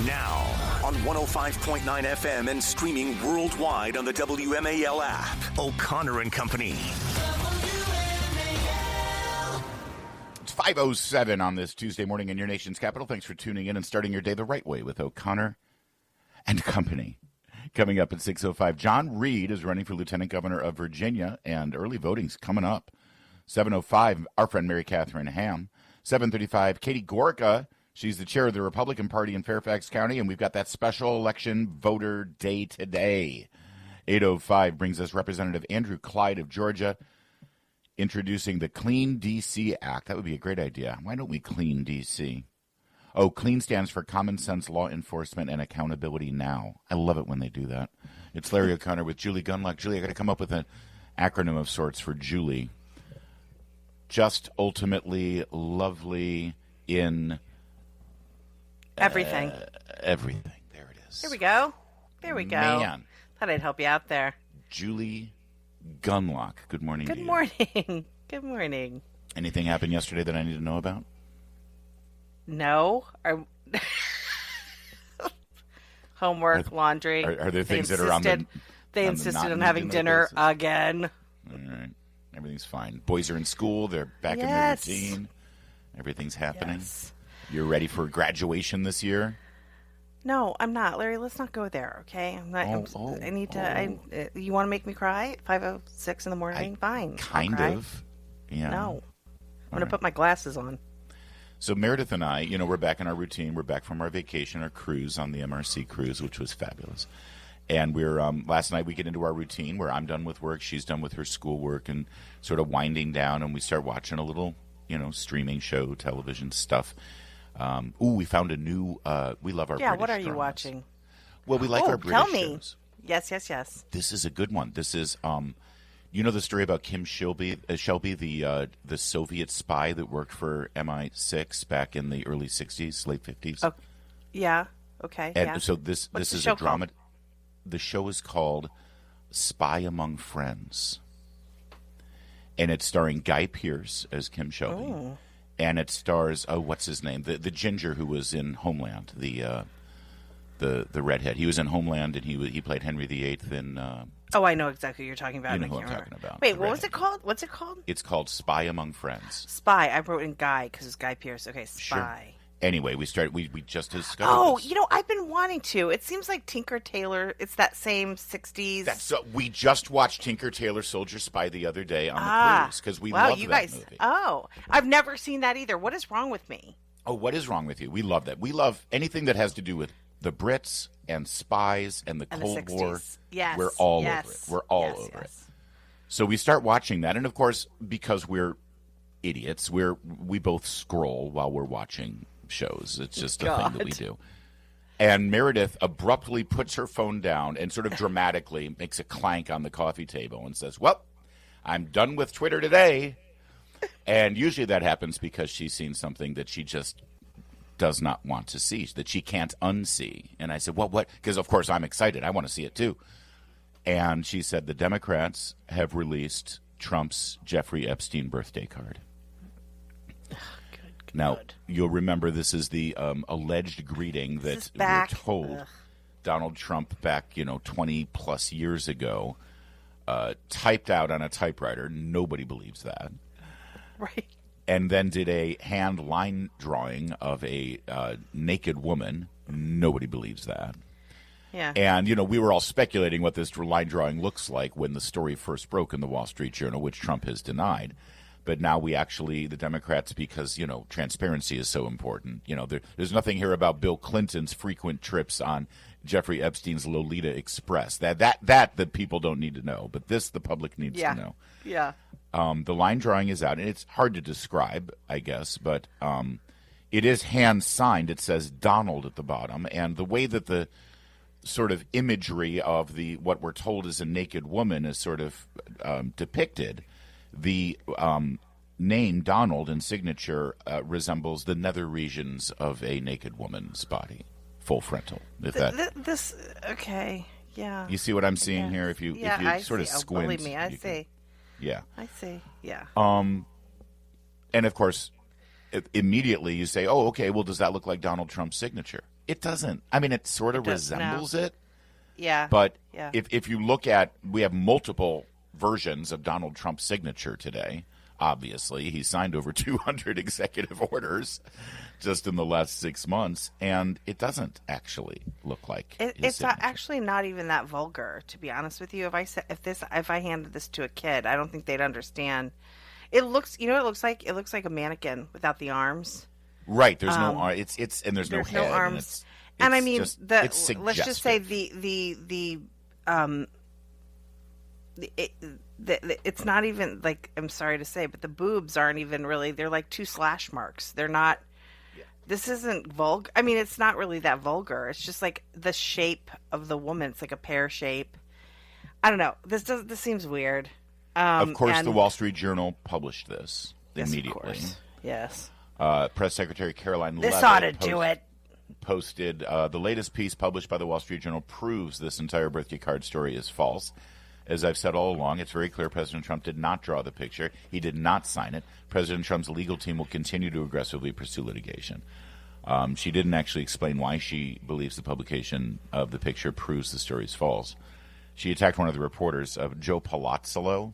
Now, on 105.9 FM and streaming worldwide on the WMAL app, O'Connor and Company. It's 5:07 on this Tuesday morning in your nation's capital. Thanks for tuning in and starting your day the right way with O'Connor and Company. Coming up at 6:05, John Reed is running for Lieutenant Governor of Virginia, and early voting's coming up. 7:05, our friend Mary Catherine Ham. 7:35, Katie Gorka. She's the chair of the Republican Party in Fairfax County, and we've got that special election voter day today. 8:05 brings us Representative Andrew Clyde of Georgia, introducing the Clean D.C. Act. That would be a great idea. Why don't we clean D.C.? Oh, CLEAN stands for Common Sense Law Enforcement and Accountability Now. I love it when they do that. It's Larry O'Connor with Julie Gunlock. Julie, I got to come up with an acronym of sorts for Julie. Just ultimately lovely in everything. Everything. There it is. Here we go. There we go. Man. Thought I'd help you out there. Julie Gunlock. Good morning. Good morning. Good morning. Anything happened yesterday that I need to know about? No. Homework, laundry. Are there things that are on the They insisted on having dinner again. All right. Everything's fine. Boys are in school. They're back in their routine. Everything's happening. Yes. You're ready for graduation this year? No, I'm not. Larry, let's not go there, okay? I'm not. I need to. You want to make me cry at 5:06 in the morning? Fine. Kind of. Yeah. No. I'm going to put my glasses on. So Meredith and I, we're back in our routine. We're back from our vacation, our cruise on the MRC cruise, which was fabulous. And we're last night we get into our routine where I'm done with work, she's done with her schoolwork, and sort of winding down, and we start watching a little, streaming show, television stuff. We found a new. We love our British what are you dramas. watching? Well, we like our British tell me. shows. Yes. This is a good one. This is the story about Kim Shelby, the Soviet spy that worked for MI6 back in the early 60s, late 50s. Oh, yeah. Okay. And yeah. so this is a drama. The show is called Spy Among Friends, and it's starring Guy Pearce as Kim Shelby, and it stars what's his name, the ginger who was in Homeland, the redhead. He was in Homeland, and he played Henry VIII in. I know exactly what you're talking about. You know who I'm talking about. Wait, what was it called? What's it called? It's called Spy Among Friends. Spy. I wrote in Guy because it's Guy Pearce. Okay, Spy. Sure. Anyway, we just discovered this. I've been wanting to. It seems like Tinker Tailor. It's that same 60s. We just watched Tinker Tailor Soldier Spy the other day on the cruise because we love that movie. Oh, I've never seen that either. What is wrong with me? Oh, what is wrong with you? We love that. We love anything that has to do with the Brits and spies and the Cold War. Yes. We're all over it. We're all over it. So we start watching that, and of course, because we're idiots, we both scroll while we're watching shows. It's just a thing that we do. And Meredith abruptly puts her phone down and sort of dramatically makes a clank on the coffee table and says, "Well, I'm done with Twitter today." And usually that happens because she's seen something that she just does not want to see, that she can't unsee. And I said, "Well, what?" Because, of course, I'm excited. I want to see it, too. And she said the Democrats have released Trump's Jeffrey Epstein birthday card. Now, you'll remember this is the alleged greeting that we're told Donald Trump back, 20-plus years ago, typed out on a typewriter. Nobody believes that. Right. And then did a hand line drawing of a naked woman. Nobody believes that. Yeah. And, we were all speculating what this line drawing looks like when the story first broke in the Wall Street Journal, which Trump has denied. But now the Democrats, because, transparency is so important. There's nothing here about Bill Clinton's frequent trips on Jeffrey Epstein's Lolita Express. That people don't need to know. But this, the public needs to know. Yeah. The line drawing is out, and it's hard to describe, I guess. But it is hand-signed. It says Donald at the bottom. And the way that the sort of imagery of what we're told is a naked woman is sort of depicted, the name Donald in signature resembles the nether regions of a naked woman's body, full frontal. Okay, yeah. You see what I'm seeing here? If you sort of squint, believe me, I see. Yeah, I see. Yeah. And of course, immediately you say, "Oh, okay. Well, does that look like Donald Trump's signature?" It doesn't. I mean, it sort of resembles it. Yeah. But yeah. if you look at, we have multiple versions of Donald Trump's signature today. Obviously, he signed over 200 executive orders just in the last 6 months, and it doesn't actually look like it's actually not even that vulgar, to be honest with you. If I handed this to a kid, I don't think they'd understand. It looks, you know, what it looks like. It looks like a mannequin without the arms. Right. There's no arm. It's and there's no head. No arms. And I mean, let's just say it's not even like, I'm sorry to say, but the boobs aren't even really, they're like 2 slash marks. They're not, this isn't vulgar. I mean, it's not really that vulgar. It's just like the shape of the woman. It's like a pear shape. I don't know. This seems weird. Of course, the Wall Street Journal published this immediately. Of course. Yes. Press Secretary Caroline This Leavitt ought to do it. Posted the latest piece published by the Wall Street Journal proves this entire birthday card story is false. As I've said all along, it's very clear President Trump did not draw the picture. He did not sign it. President Trump's legal team will continue to aggressively pursue litigation. She didn't actually explain why she believes the publication of the picture proves the story is false. She attacked one of the reporters, Joe Palazzolo,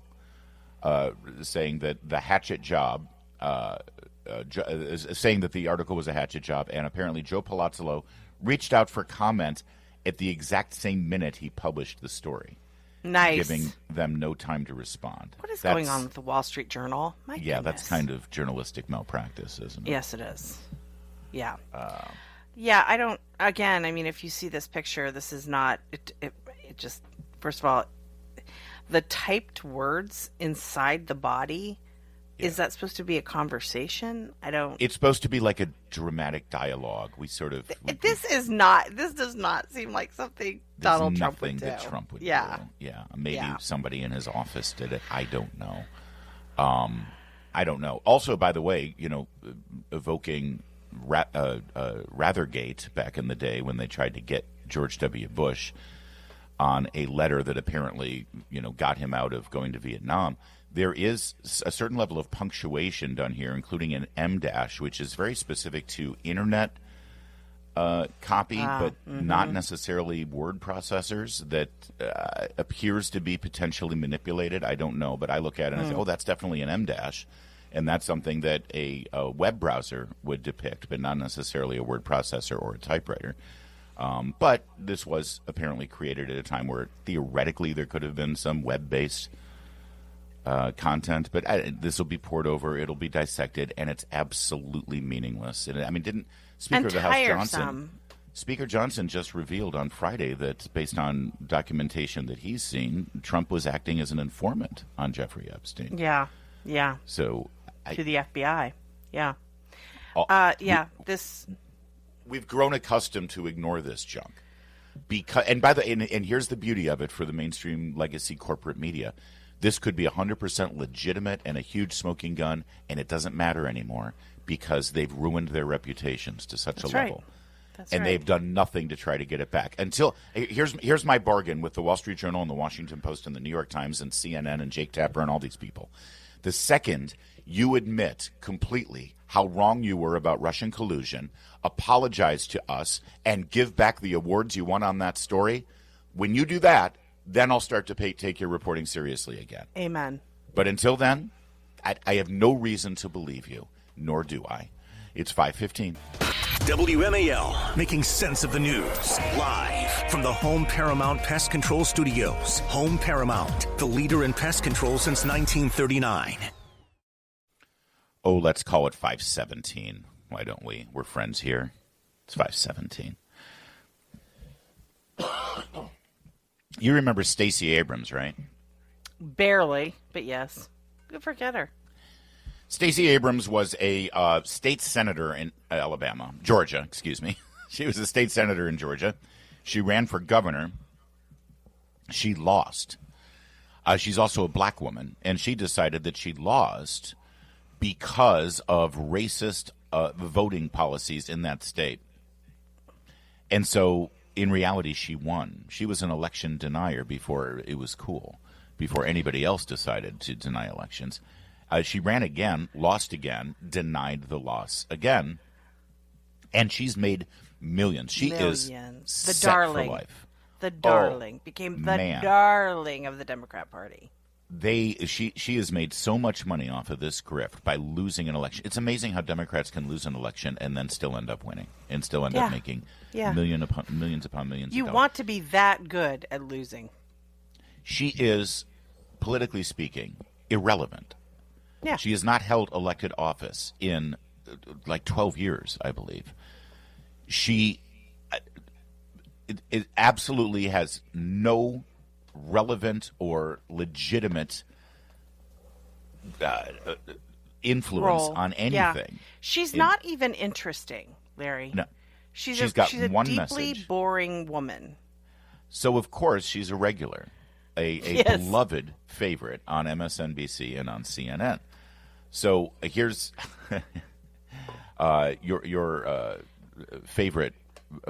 saying that the hatchet job, saying that the article was a hatchet job, and apparently Joe Palazzolo reached out for comment at the exact same minute he published the story. Nice. Giving them no time to respond. What is going on with the Wall Street Journal? My goodness. That's kind of journalistic malpractice, isn't it? Yes, it is. Yeah. Yeah, I don't, again, I mean, if you see this picture, this is not, it just, first of all, the typed words inside the body, is that supposed to be a conversation? It's supposed to be like a dramatic dialogue. This does not seem like something Donald Trump would do. Nothing that Trump would do. Yeah. Maybe somebody in his office did it. I don't know. I don't know. Also, by the way, evoking Rathergate back in the day when they tried to get George W. Bush on a letter that apparently, got him out of going to Vietnam. There is a certain level of punctuation done here, including an M dash, which is very specific to internet copy, but not necessarily word processors, that appears to be potentially manipulated. I don't know, but I look at it and I say, that's definitely an M dash. And that's something that a web browser would depict, but not necessarily a word processor or a typewriter. But this was apparently created at a time where theoretically there could have been some web-based content, but this will be poured over, it'll be dissected, and it's absolutely meaningless. Didn't Speaker of the House Speaker Johnson just revealed on Friday that based on documentation that he's seen, Trump was acting as an informant on Jeffrey Epstein. Yeah. So to the FBI. Yeah. We've grown accustomed to ignore this junk. And here's the beauty of it for the mainstream legacy corporate media. This could be 100% legitimate and a huge smoking gun, and it doesn't matter anymore because they've ruined their reputations to such a level. And they've done nothing to try to get it back. Here's my bargain with the Wall Street Journal and the Washington Post and the New York Times and CNN and Jake Tapper and all these people. The second you admit completely how wrong you were about Russian collusion, apologize to us, and give back the awards you won on that story, when you do that, then I'll start to take your reporting seriously again. Amen. But until then, I have no reason to believe you, nor do I. It's 5:15. WMAL, making sense of the news. Live from the Home Paramount Pest Control Studios. Home Paramount, the leader in pest control since 1939. Oh, let's call it 5:17. Why don't we? We're friends here. It's 5:17. You remember Stacey Abrams, right? Barely, but yes. Good forget her. Stacey Abrams was a state senator in Georgia, excuse me. She was a state senator in Georgia. She ran for governor. She lost. She's also a black woman, and she decided that she lost because of racist voting policies in that state. And so, in reality, she won. She was an election denier before it was cool, before anybody else decided to deny elections. She ran again, lost again, denied the loss again, and she's made Millions. She is the set darling. for life. The darling. Became the darling of the Democrat Party. She has made so much money off of this grift by losing an election. It's amazing how Democrats can lose an election and then still end up winning and still end up making millions upon millions of dollars. You want to be that good at losing. She is, politically speaking, irrelevant. Yeah. She has not held elected office in like 12 years, I believe. She it absolutely has no relevant or legitimate influence on anything. Yeah. She's not even interesting, Larry. No. She's a one deeply message. Boring woman. So, of course, she's a regular, a beloved favorite on MSNBC and on CNN. So here's your favorite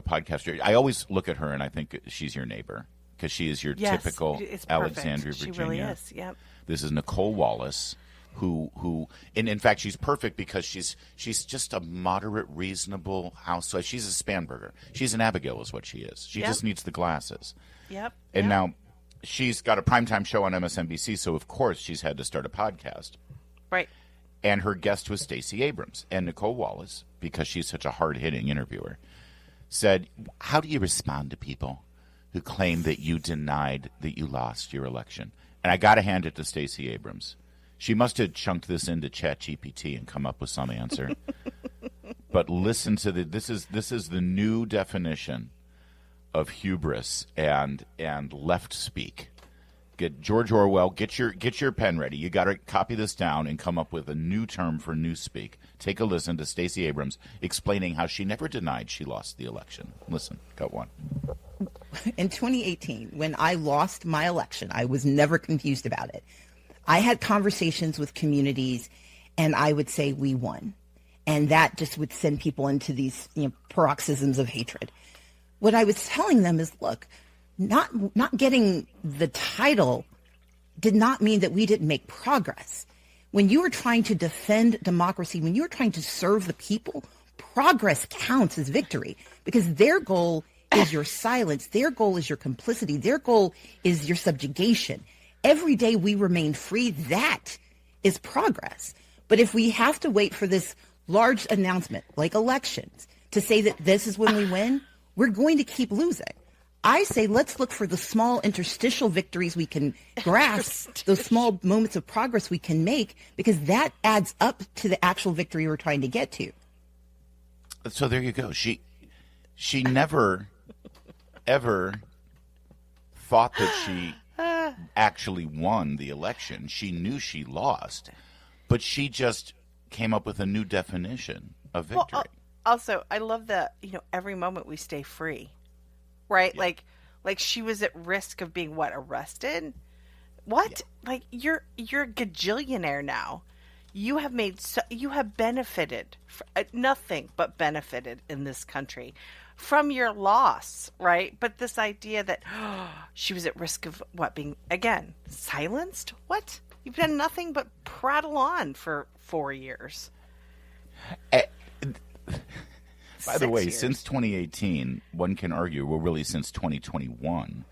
podcaster. I always look at her and I think she's your neighbor because she is your typical Alexandria, Virginia. She really is. Yep. This is Nicole Wallace, who and in fact she's perfect because she's just a moderate, reasonable housewife. She's a Spanberger. She's an Abigail, is what she is. She just needs the glasses. Yep. And now she's got a primetime show on MSNBC, so of course she's had to start a podcast. Right. And her guest was Stacey Abrams. And Nicole Wallace, because she's such a hard-hitting interviewer, said, how do you respond to people who claim that you denied that you lost your election? And I got to hand it to Stacey Abrams. She must have chunked this into ChatGPT and come up with some answer. But listen to this is the new definition of hubris and left speak. Get George Orwell, get your pen ready. You got to copy this down and come up with a new term for newspeak. Take a listen to Stacey Abrams explaining how she never denied she lost the election. Listen, got one. In 2018, when I lost my election, I was never confused about it. I had conversations with communities, and I would say we won, and that just would send people into these paroxysms of hatred. What I was telling them is, look, not getting the title did not mean that we didn't make progress. When you are trying to defend democracy, when you are trying to serve the people, progress counts as victory because their goal is your silence. Their goal is your complicity. Their goal is your subjugation. Every day we remain free, that is progress. But if we have to wait for this large announcement like elections to say that this is when we win, we're going to keep losing. I say let's look for the small interstitial victories we can grasp, those small moments of progress we can make, because that adds up to the actual victory we're trying to get to. So there you go. She never, ever thought that she actually won the election. She knew she lost, but she just came up with a new definition of victory. Well, also, I love that, every moment we stay free. Right? Yeah. Like she was at risk of being arrested? What? Yeah. Like you're a gajillionaire now. You have benefited, nothing but benefited in this country from your loss, right? But this idea that she was at risk of being, again, silenced? What? You've done nothing but prattle on for 4 years. By the way, since 2018, one can argue, well, really since 2021,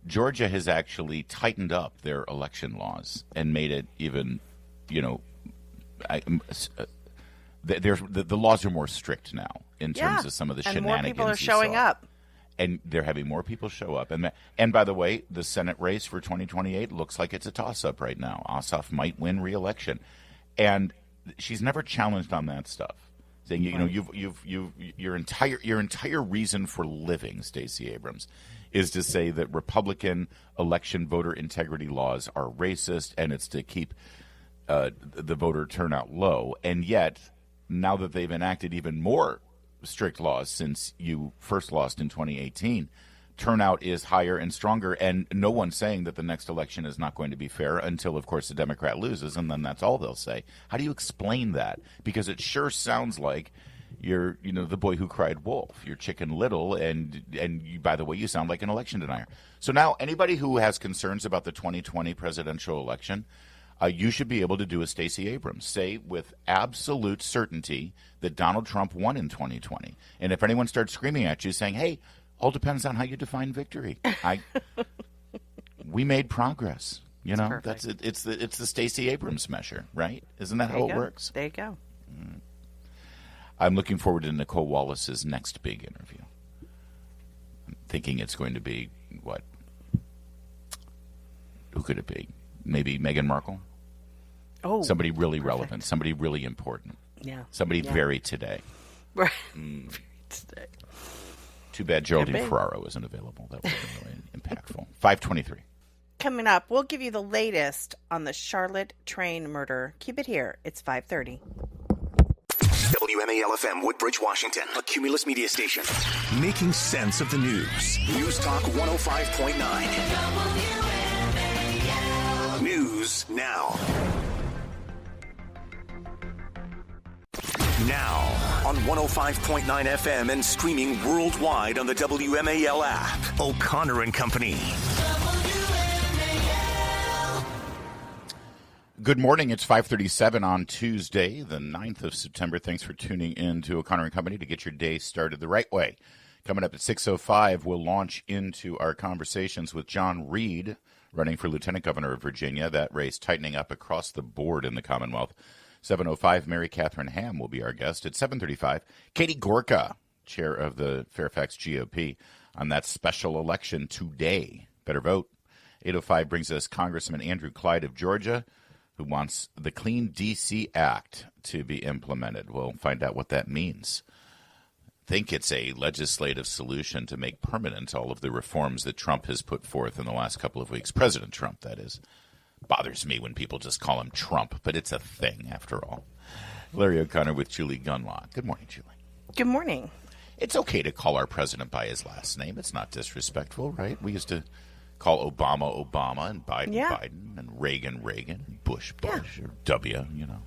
Georgia has actually tightened up their election laws and made it even, the laws are more strict now in terms of some of the shenanigans. And more people are showing up. And they're having more people show up. And by the way, the Senate race for 2028 looks like it's a toss-up right now. Ossoff might win re-election. And she's never challenged on that stuff. Saying, your entire reason for living, Stacey Abrams, is to say that Republican election voter integrity laws are racist and it's to keep the voter turnout low. And yet, now that they've enacted even more strict laws since you first lost in 2018, turnout is higher and stronger, and no one's saying that the next election is not going to be fair until, of course, the Democrat loses, and then that's all they'll say. How do you explain that? Because it sure sounds like you're, the boy who cried wolf. You're Chicken Little, and you, by the way, you sound like an election denier. So now, anybody who has concerns about the 2020 presidential election, you should be able to do a Stacey Abrams. Say with absolute certainty that Donald Trump won in 2020. And if anyone starts screaming at you saying, hey, all depends on how you define victory. We made progress. You know, that's it. It's the Stacey Abrams measure, right? Isn't that how it works? There you go. I'm looking forward to Nicole Wallace's next big interview. I'm thinking it's going to be what? Who could it be? Maybe Meghan Markle? Oh, somebody really relevant, somebody really important. Yeah. Somebody very today. Right. Today. Too bad Geraldine Ferraro isn't available. That would be really impactful. 5:23. Coming up, we'll give you the latest on the Charlotte train murder. Keep it here. It's 5:30. WMAL FM, Woodbridge, Washington, a Cumulus media station. Making sense of the news. News Talk 105.9. News now. Now on 105.9 FM and streaming worldwide on the WMAL app. O'Connor and Company. Good morning. It's 5:37 on Tuesday, the 9th of September. Thanks for tuning in to O'Connor and Company to get your day started the right way. Coming up at 6:05, we'll launch into our conversations with John Reed, running for Lieutenant Governor of Virginia. That race tightening up across the board in the Commonwealth. 7:05, Mary Catherine Ham will be our guest. At 7:35, Katie Gorka, chair of the Fairfax GOP, on that special election today. Better vote. 8:05 brings us Congressman Andrew Clyde of Georgia, who wants the Clean D.C. Act to be implemented. We'll find out what that means. I think it's a legislative solution to make permanent all of the reforms that Trump has put forth in the last couple of weeks. President Trump, that is. Bothers me when people just call him Trump, but it's a thing after all. Larry O'Connor with Julie Gunlock. Good morning, Julie. Good morning. It's okay to call our president by his last name. It's not disrespectful, right? We used to call Obama, Obama, and Biden, Biden, and Reagan, Reagan, and Bush, Bush, or W, you know.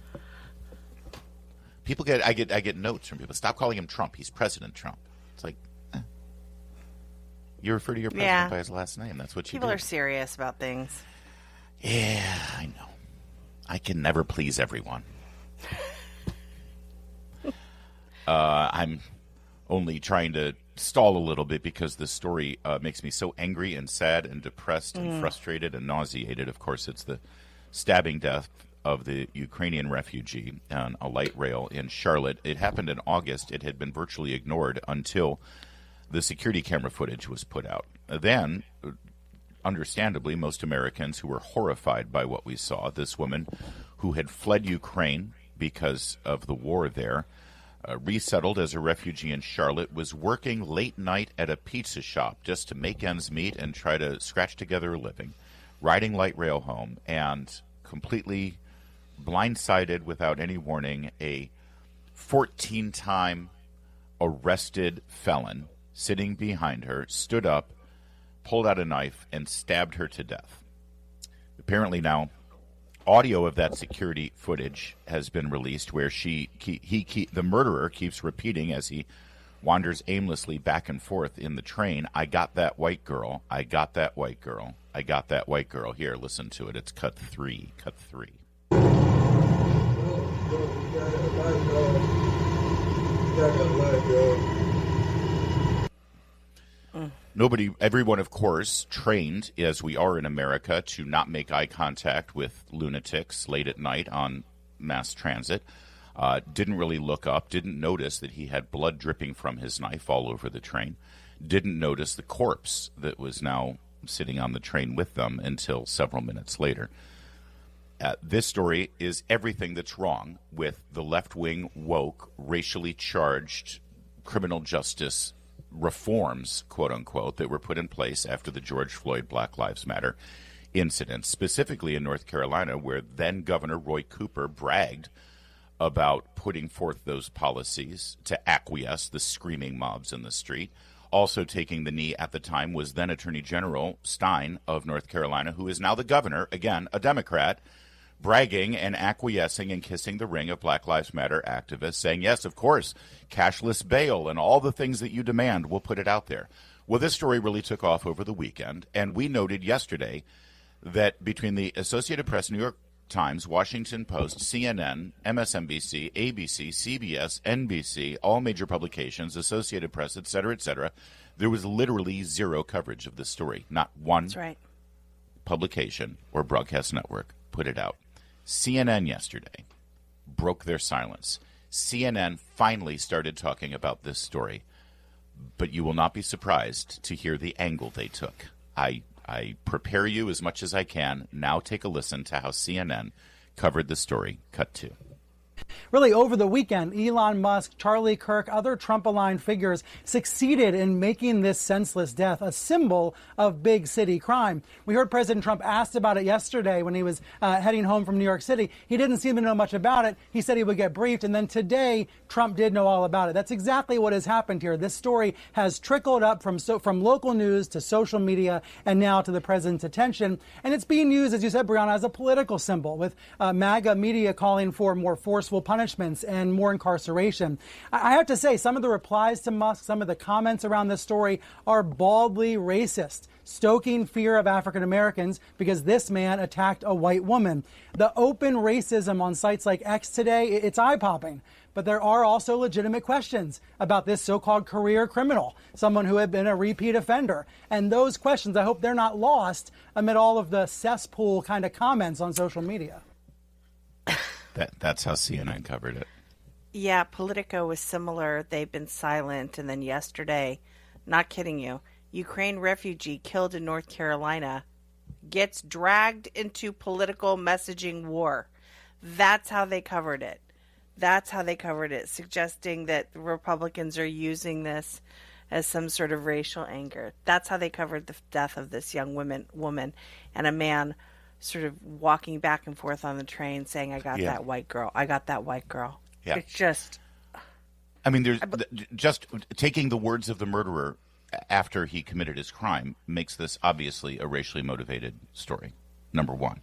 People I get notes from people. Stop calling him Trump. He's President Trump. It's like, you refer to your president by his last name. That's what you do. People are serious about things. Yeah, I know. I can never please everyone. I'm only trying to stall a little bit because this story makes me so angry and sad and depressed and frustrated and nauseated. Of course, it's the stabbing death of the Ukrainian refugee on a light rail in Charlotte. It happened in August. It had been virtually ignored until the security camera footage was put out. Then, understandably, most Americans who were horrified by what we saw, this woman who had fled Ukraine because of the war there, resettled as a refugee in Charlotte, was working late night at a pizza shop just to make ends meet and try to scratch together a living, riding light rail home, and completely blindsided without any warning, a 14-time arrested felon sitting behind her, stood up, pulled out a knife, and stabbed her to death. Apparently now, audio of that security footage has been released where the murderer keeps repeating as he wanders aimlessly back and forth in the train, I got that white girl, I got that white girl, I got that white girl. Here, listen to it. It's cut 3. Everyone, of course, trained, as we are in America, to not make eye contact with lunatics late at night on mass transit. Didn't really look up, didn't notice that he had blood dripping from his knife all over the train. Didn't notice the corpse that was now sitting on the train with them until several minutes later. This story is everything that's wrong with the left-wing, woke, racially charged criminal justice reforms, quote-unquote, that were put in place after the George Floyd Black Lives Matter incident, specifically in North Carolina, where then-Governor Roy Cooper bragged about putting forth those policies to acquiesce the screaming mobs in the street. Also taking the knee at the time was then Attorney General Stein of North Carolina, who is now the governor, again, a Democrat, bragging and acquiescing and kissing the ring of Black Lives Matter activists, saying, yes, of course, cashless bail and all the things that you demand, we'll put it out there. Well, this story really took off over the weekend, and we noted yesterday that between the Associated Press, New York Times, Washington Post, CNN, MSNBC, ABC, CBS, NBC, all major publications, Associated Press, et cetera, there was literally zero coverage of this story. Not one publication or broadcast network put it out. CNN yesterday broke their silence. CNN finally started talking about this story, but you will not be surprised to hear the angle they took. I prepare you as much as I can. Now take a listen to how CNN covered the story. Cut 2. Really, over the weekend, Elon Musk, Charlie Kirk, other Trump-aligned figures succeeded in making this senseless death a symbol of big city crime. We heard President Trump asked about it yesterday when he was heading home from New York City. He didn't seem to know much about it. He said he would get briefed, and then today, Trump did know all about it. That's exactly what has happened here. This story has trickled up from local news to social media and now to the president's attention, and it's being used, as you said, Brianna, as a political symbol, with MAGA media calling for more forceful punishments and more incarceration. I have to say, some of the replies to Musk, some of the comments around this story are baldly racist, stoking fear of African Americans because this man attacked a white woman. The open racism on sites like X today, it's eye-popping. But there are also legitimate questions about this so-called career criminal, someone who had been a repeat offender. And those questions, I hope they're not lost amid all of the cesspool kind of comments on social media. That's how CNN covered it. Yeah, Politico was similar. They've been silent. And then yesterday, not kidding you, Ukraine refugee killed in North Carolina gets dragged into political messaging war. That's how they covered it. Suggesting that the Republicans are using this as some sort of racial anger. That's how they covered the death of this young woman and a man sort of walking back and forth on the train saying, I got that white girl. Yeah. It's just... I mean, there's just taking the words of the murderer after he committed his crime makes this obviously a racially motivated story, number one.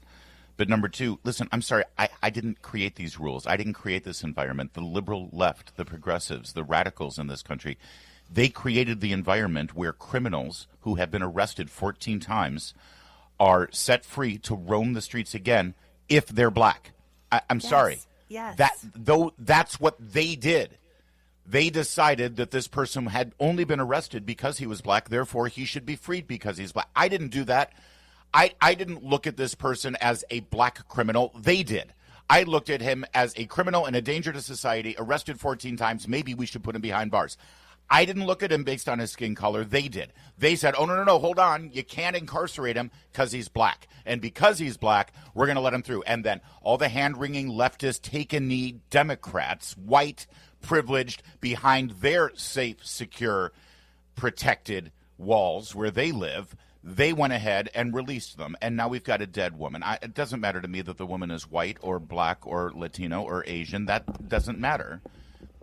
But number two, listen, I'm sorry, I didn't create these rules. I didn't create this environment. The liberal left, the progressives, the radicals in this country, they created the environment where criminals who have been arrested 14 times are set free to roam the streets again if they're black. I'm sorry. Yes. That's what they did. They decided that this person had only been arrested because he was black, therefore he should be freed because he's black. I didn't do that. I didn't look at this person as a black criminal. They did. I looked at him as a criminal and a danger to society, arrested 14 times. Maybe we should put him behind bars. I didn't look at him based on his skin color. They did. They said, oh, no, hold on. You can't incarcerate him because he's black. And because he's black, we're going to let him through. And then all the hand-wringing leftist, take-a-knee Democrats, white, privileged, behind their safe, secure, protected walls where they live, they went ahead and released them. And now we've got a dead woman. It doesn't matter to me that the woman is white or black or Latino or Asian. That doesn't matter.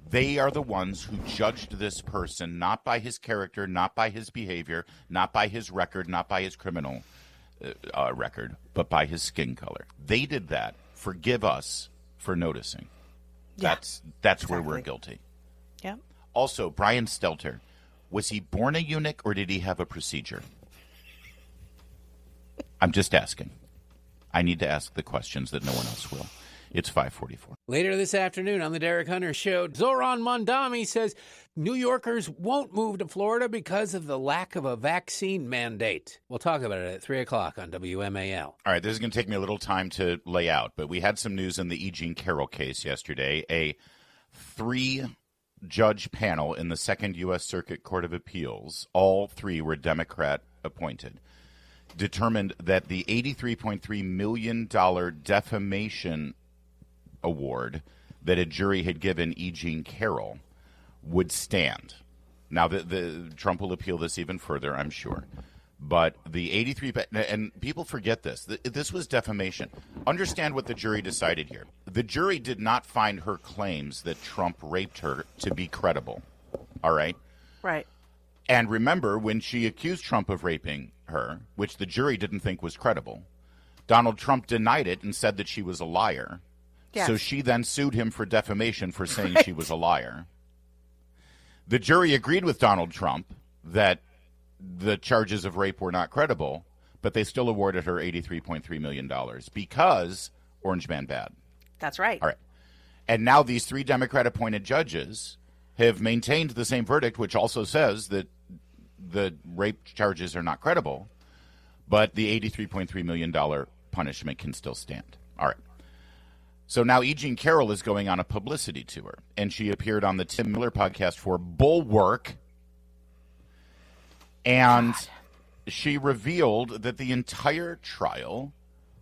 They are the ones who judged this person not by his character, not by his behavior, not by his record, not by his criminal record, but by his skin color. They did that. Forgive us for noticing. Yeah, that's exactly. Where we're guilty. Yeah. Also, Brian Stelter, was he born a eunuch or did he have a procedure? I'm just asking. I need to ask the questions that no one else will. It's 5:44. Later this afternoon on the Derek Hunter Show, Zoran Mondami says New Yorkers won't move to Florida because of the lack of a vaccine mandate. We'll talk about it at 3 o'clock on WMAL. All right, this is going to take me a little time to lay out, but we had some news in the E. Jean Carroll case yesterday. A 3-judge panel in the Second U.S. Circuit Court of Appeals, all 3 were Democrat appointed, determined that the $83.3 million defamation award that a jury had given E. Jean Carroll would stand. Now, the Trump will appeal this even further, I'm sure. But the 83, and people forget this. This was defamation. Understand what the jury decided here. The jury did not find her claims that Trump raped her to be credible. All right? Right. And remember, when she accused Trump of raping her, which the jury didn't think was credible, Donald Trump denied it and said that she was a liar. Yes. So she then sued him for defamation for saying she was a liar. The jury agreed with Donald Trump that the charges of rape were not credible, but they still awarded her $83.3 million because Orange Man bad. That's right. All right. And now these 3 Democrat-appointed judges have maintained the same verdict, which also says that the rape charges are not credible, but the $83.3 million punishment can still stand. All right. So now E. Jean Carroll is going on a publicity tour, and she appeared on the Tim Miller podcast for Bulwark, and she revealed that the entire trial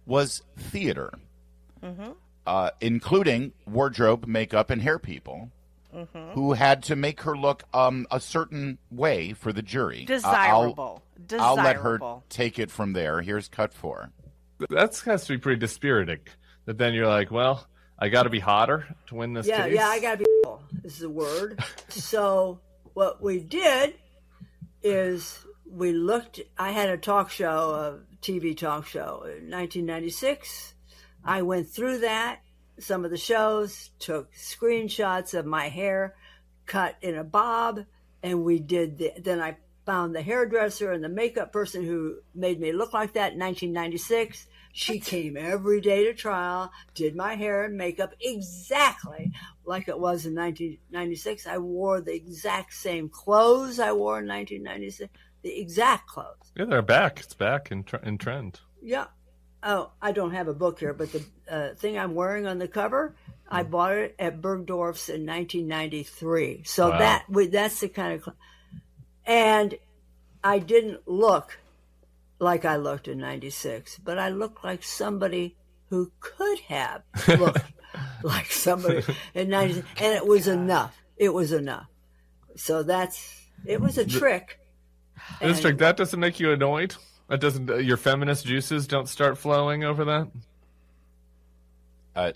was theater, including wardrobe, makeup, and hair people who had to make her look a certain way for the jury. Desirable. I'll let her take it from there. Here's cut 4. That has to be pretty dispiriting. That then you're like, well, I got to be hotter to win this case. Yeah, I got to be. This is a word. So what we did is we looked. I had a talk show, a TV talk show in 1996. I went through that, some of the shows, took screenshots of my hair cut in a bob, and we did. Then I found the hairdresser and the makeup person who made me look like that in 1996. She came every day to trial, did my hair and makeup exactly like it was in 1996. I wore the exact same clothes I wore in 1996, the exact clothes. Yeah, they're back. It's back in trend. Yeah. Oh, I don't have a book here, but the thing I'm wearing on the cover, I bought it at Bergdorf's in 1993. So Wow. that's the kind of, and I didn't look like I looked in 96, but I looked like somebody who could have looked like somebody in 96, and it was enough. It was enough. So it was a trick. This trick, that doesn't make you annoyed? That doesn't, your feminist juices don't start flowing over that?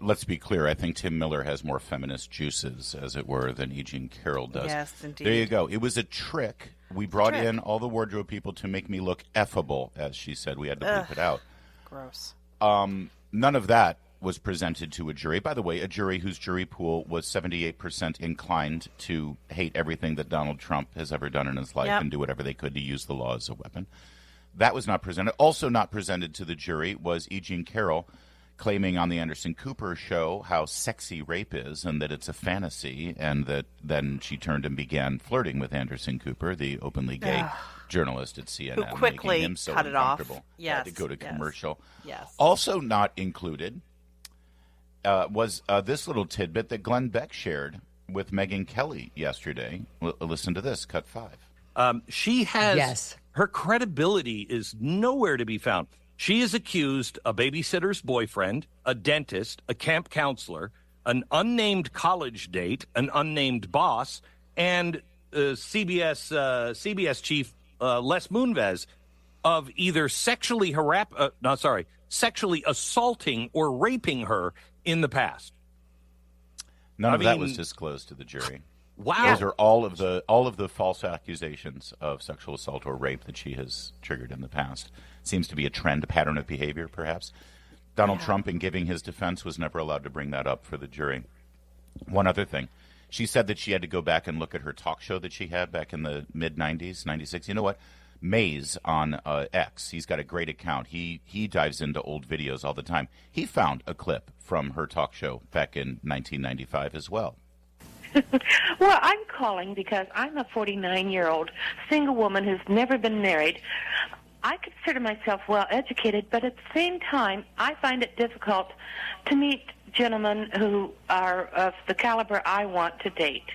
Let's be clear. I think Tim Miller has more feminist juices, as it were, than E. Jean Carroll does. Yes, indeed. There you go. It was a trick. We brought in all the wardrobe people to make me look effable, as she said. We had to bleep it out. Gross. None of that was presented to a jury. By the way, a jury whose jury pool was 78% inclined to hate everything that Donald Trump has ever done in his life and do whatever they could to use the law as a weapon. That was not presented. Also not presented to the jury was E. Jean Carroll claiming on the Anderson Cooper show how sexy rape is and that it's a fantasy, and that then she turned and began flirting with Anderson Cooper, the openly gay journalist at CNN, who quickly making him so cut it off. uncomfortable. Yes, Had to go to commercial. Yes. Also not included was this little tidbit that Glenn Beck shared with Megyn Kelly yesterday. Listen to this, cut 5. She has her credibility is nowhere to be found. She is accused a babysitter's boyfriend, a dentist, a camp counselor, an unnamed college date, an unnamed boss, and CBS chief Les Moonves of either sexually assaulting or raping her in the past. None of that was disclosed to the jury. Wow. Those are all of the false accusations of sexual assault or rape that she has triggered in the past. Seems to be a trend, a pattern of behavior, perhaps. Donald Trump, in giving his defense, was never allowed to bring that up for the jury. One other thing. She said that she had to go back and look at her talk show that she had back in the mid-'90s, 96. You know what? Mays on X, he's got a great account. He dives into old videos all the time. He found a clip from her talk show back in 1995 as well. Well, I'm calling because I'm a 49-year-old single woman who's never been married. I consider myself well-educated, but at the same time, I find it difficult to meet gentlemen who are of the caliber I want to date.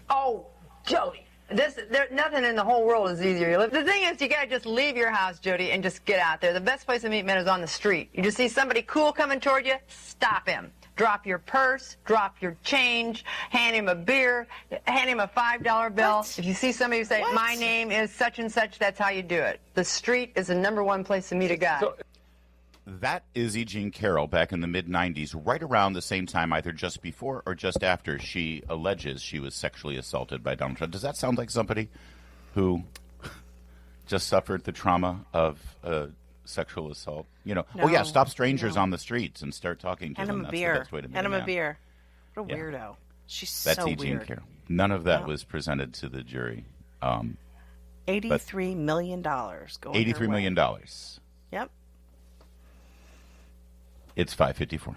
Oh, Jody, nothing in the whole world is easier. The thing is, you got to just leave your house, Jody, and just get out there. The best place to meet men is on the street. You just see somebody cool coming toward you, stop him. Drop your purse, drop your change, hand him a beer, hand him a $5 bill. What? If you see somebody who say, my name is such and such, that's how you do it. The street is the #1 place to meet a guy. So, that is E. Jean Carroll back in the mid-'90s, right around the same time, either just before or just after she alleges she was sexually assaulted by Donald Trump. Does that sound like somebody who just suffered the trauma of sexual assault? You know, No, stop strangers on the streets and start talking to Hand them. him a That's beer. the best way to meet Hand him a man. beer. What a weirdo. She's That's so E. Jean weird. Carroll. None of that was presented to the jury. $83 million. $83 million. Yep. It's 5:54.